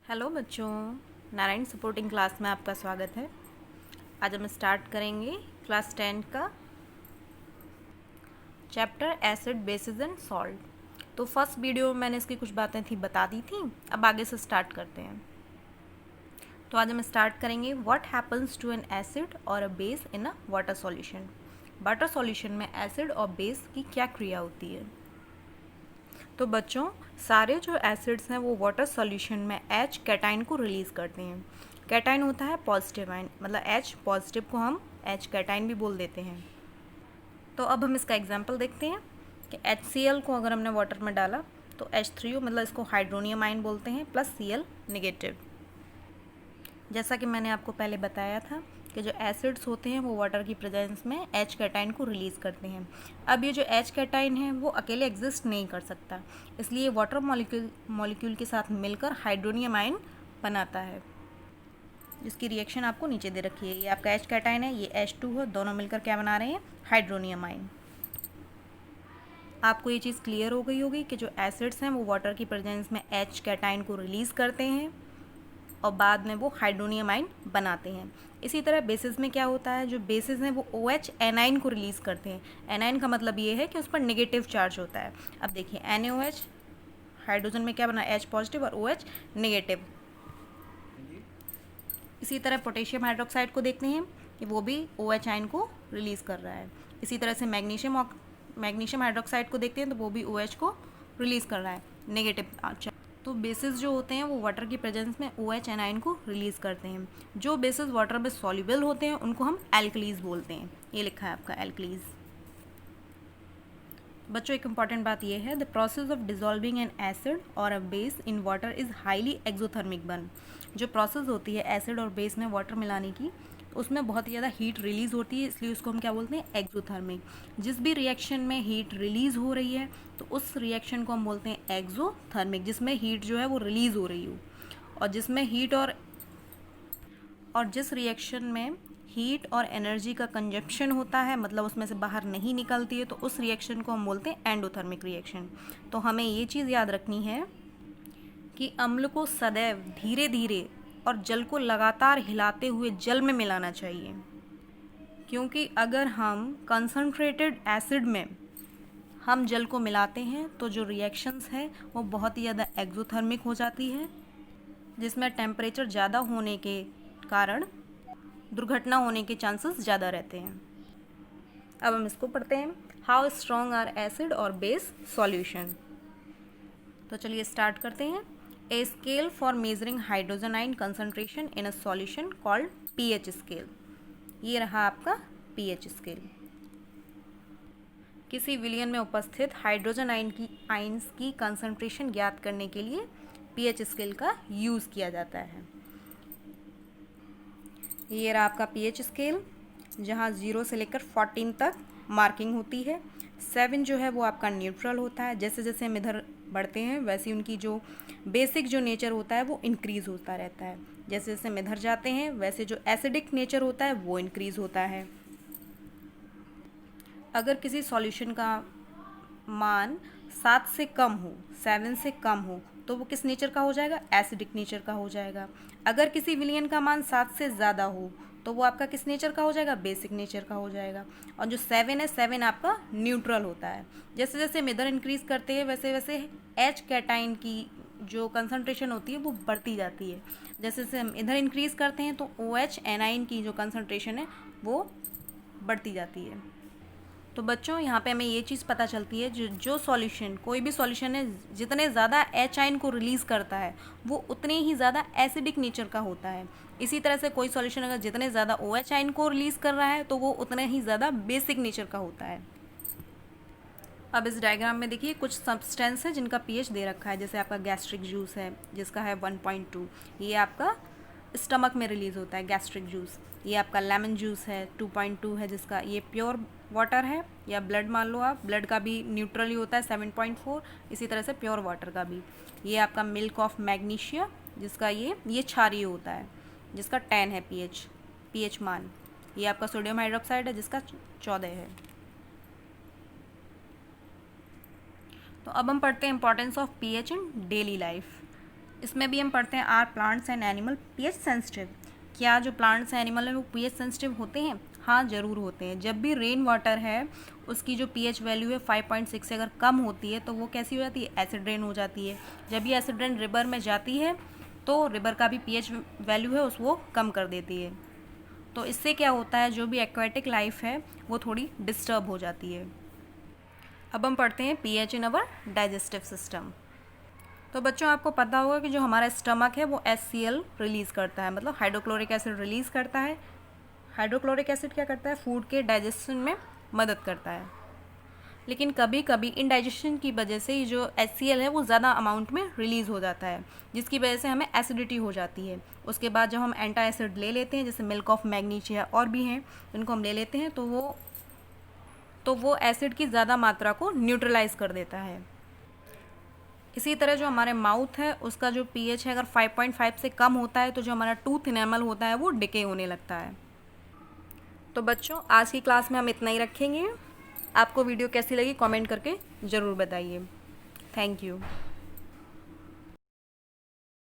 Hello बच्चों, Narayan supporting class में आपका स्वागत है। आज हम स्टार्ट करेंगे क्लास 10 का chapter acid basis and salt. तो फर्स्ट वीडियो में मैंने इसकी कुछ बातें बता दी थी। अब आगे से स्टार्ट करते हैं। तो आज हम स्टार्ट करेंगे what happens to an acid और a base in a water solution. Water solution में एसिड और बेस की क्या क्रिया होती है। तो बच्चों, सारे जो एसिड्स हैं वो वाटर सॉल्यूशन में H कैटाइन को रिलीज़ करते हैं। कैटाइन होता है पॉजिटिव आयन, मतलब H पॉजिटिव को हम H कैटाइन भी बोल देते हैं। तो अब हम इसका एग्जांपल देखते हैं कि HCl को अगर हमने वाटर में डाला तो H3O, मतलब इसको हाइड्रोनियम आयन बोलते हैं, प्लस Cl नेगेटिव। जैसा कि मैंने आपको पहले बताया था कि जो एसिड्स होते हैं वो वाटर की प्रेजेंस में H कैटाइन को रिलीज़ करते हैं। अब ये जो H कैटाइन है वो अकेले एग्जिस्ट नहीं कर सकता, इसलिए वाटर मॉलिक्यूल के साथ मिलकर हाइड्रोनियम आयन बनाता है, जिसकी रिएक्शन आपको नीचे दे रखी है। ये आपका H कैटाइन है, ये H2 है, दोनों मिलकर क्या बना रहे हैं, हाइड्रोनियम आयन। आपको ये चीज़ क्लियर हो गई होगी कि जो एसिड्स हैं वो वाटर की प्रेजेंस में H कैटाइन को रिलीज़ करते हैं और बाद में वो हाइड्रोनियम आयन बनाते हैं। इसी तरह बेसिस में क्या होता है, जो बेसिस हैं वो OH एनाइन को रिलीज़ करते हैं। एनाइन का मतलब ये है कि उस पर नेगेटिव चार्ज होता है। अब देखिए NaOH, हाइड्रोजन में क्या बना, H पॉजिटिव और OH नेगेटिव। इसी तरह पोटेशियम हाइड्रोक्साइड को देखते हैं कि वो भी OH आयन को रिलीज़ कर रहा है। इसी तरह से मैग्नीशियम हाइड्रोक्साइड को देखते हैं तो वो भी OH को रिलीज़ कर रहा है, नेगेटिव। अच्छा, तो बेसिस जो होते हैं वो वाटर की प्रेजेंस में OH एनाइन को रिलीज़ करते हैं। जो बेसिस वाटर में सॉल्युबल होते हैं उनको हम एल्कलीज बोलते हैं। ये लिखा है आपका एल्कलीज। बच्चों, एक इंपॉर्टेंट बात यह है, the process of dissolving an acid और a base in water is highly exothermic burn. जो प्रोसेस होती है एसिड और बेस में वाटर मिलाने की, उसमें बहुत ही ज़्यादा हीट रिलीज़ होती है, इसलिए उसको हम क्या बोलते हैं, एक्सोथर्मिक। जिस भी रिएक्शन में हीट रिलीज़ हो रही है तो उस रिएक्शन को हम बोलते हैं एक्सोथर्मिक, जिसमें हीट जो है वो रिलीज़ हो रही हो। और जिसमें हीट और जिस रिएक्शन में हीट और एनर्जी का कंजप्शन होता है, मतलब उसमें से बाहर नहीं निकलती है, तो उस रिएक्शन को हम बोलते हैं एंडोथर्मिक रिएक्शन। तो हमें ये चीज़ याद रखनी है कि अम्ल को सदैव धीरे धीरे और जल को लगातार हिलाते हुए जल में मिलाना चाहिए, क्योंकि अगर हम कंसनट्रेटेड एसिड में हम जल को मिलाते हैं तो जो रिएक्शंस है वो बहुत ही ज़्यादा एक्सोथर्मिक हो जाती है, जिसमें टेम्परेचर ज़्यादा होने के कारण दुर्घटना होने के चांसेस ज़्यादा रहते हैं। अब हम इसको पढ़ते हैं, हाउ स्ट्रॉन्ग आर एसिड और बेस सॉल्यूशन। तो चलिए स्टार्ट करते हैं। A scale for measuring hydrogen ion concentration in a solution called pH scale. ये रहा आपका पीएच स्केल। किसी विलयन में उपस्थित हाइड्रोजन आयन्स की कंसंट्रेशन ज्ञात करने के लिए पीएच स्केल का यूज़ किया जाता है। ये रहा आपका पीएच स्केल, जहाँ 0 से लेकर 14 तक मार्किंग होती है। 7 जो है वो आपका न्यूट्रल होता है। जैसे जैसे हम इधर बढ़ते हैं वैसे उनकी जो बेसिक जो नेचर होता है वो इंक्रीज़ होता रहता है। जैसे जैसे हम इधर जाते हैं वैसे जो एसिडिक नेचर होता है वो इंक्रीज़ होता है। अगर किसी सॉल्यूशन का मान 7 से कम हो, 7 से कम हो, तो वो किस नेचर का हो जाएगा, एसिडिक नेचर का हो जाएगा। अगर किसी विलयन का मान 7 से ज़्यादा हो तो वो आपका किस नेचर का हो जाएगा, बेसिक नेचर का हो जाएगा। और जो 7 है, 7 आपका न्यूट्रल होता है। जैसे जैसे हम इधर इंक्रीज़ करते हैं वैसे वैसे H कैटाइन की जो कंसनट्रेशन होती है वो बढ़ती जाती है। जैसे जैसे हम इधर इंक्रीज़ करते हैं तो OH एनाइन की जो कंसनट्रेशन है वो बढ़ती जाती है। तो बच्चों, यहाँ पे हमें ये चीज़ पता चलती है, जो सॉल्यूशन, कोई भी सॉल्यूशन है, जितने ज़्यादा H आयन को रिलीज़ करता है वो उतने ही ज़्यादा एसिडिक नेचर का होता है। इसी तरह से कोई सॉल्यूशन अगर जितने ज़्यादा OH आयन को रिलीज़ कर रहा है तो वो उतने ही ज़्यादा बेसिक नेचर का होता है। अब इस डायग्राम में देखिए कुछ सब्सटेंस है जिनका पीएच दे रखा है। जैसे आपका गैस्ट्रिक जूस है जिसका है 1.2, ये आपका स्टमक में रिलीज़ होता है गैस्ट्रिक जूस। ये आपका लेमन जूस है 2.2 है, जिसका ये प्योर वाटर है, या ब्लड मान लो आप, ब्लड का भी न्यूट्रल ही होता है 7.4। इसी तरह से प्योर वाटर का भी। ये आपका मिल्क ऑफ मैग्नीशिया, जिसका ये क्षारीय होता है, जिसका 10 है पीएच मान। ये आपका सोडियम हाइड्रोक्साइड है जिसका 14 है। तो अब हम पढ़ते हैं importance of pH in daily life. इसमें भी हम पढ़ते हैं are plants and animal pH sensitive. क्या जो प्लांट्स एंड एनिमल हैं वो पीएच सेंसिटिव होते हैं? हाँ, ज़रूर होते हैं। जब भी रेन वाटर है उसकी जो पीएच वैल्यू है 5.6 से अगर कम होती है तो वो कैसी हो जाती है? एसिड रेन हो जाती है। जब ये एसिड रेन रिवर में जाती है तो रिवर का भी पीएच वैल्यू है उस वो कम कर देती है। तो इससे क्या होता है, जो भी एक्वेटिक लाइफ है वो थोड़ी डिस्टर्ब हो जाती है। अब हम पढ़ते हैं पीएच इन अवर डाइजेस्टिव सिस्टम। तो बच्चों, आपको पता होगा कि जो हमारा स्टमक है वो HCl रिलीज़ करता है, मतलब हाइड्रोक्लोरिक एसिड रिलीज़ करता है। हाइड्रोक्लोरिक एसिड क्या करता है? फूड के डाइजेशन में मदद करता है। लेकिन कभी कभी इनडाइजेशन की वजह से ये जो HCl है वो ज़्यादा अमाउंट में रिलीज़ हो जाता है, जिसकी वजह से हमें एसिडिटी हो जाती है। उसके बाद जब हम एंटासिड ले लेते हैं, जैसे मिल्क ऑफ मैग्नीशिया और भी हैं, इनको हम ले लेते हैं तो वो एसिड की ज़्यादा मात्रा को न्यूट्रलाइज कर देता है। इसी तरह जो हमारे माउथ है उसका जो पीएच है अगर 5.5 से कम होता है तो जो हमारा टूथ इनेमल होता है वो डिके होने लगता है। तो बच्चों, आज की क्लास में हम इतना ही रखेंगे। आपको वीडियो कैसी लगी कमेंट करके ज़रूर बताइए। Thank you.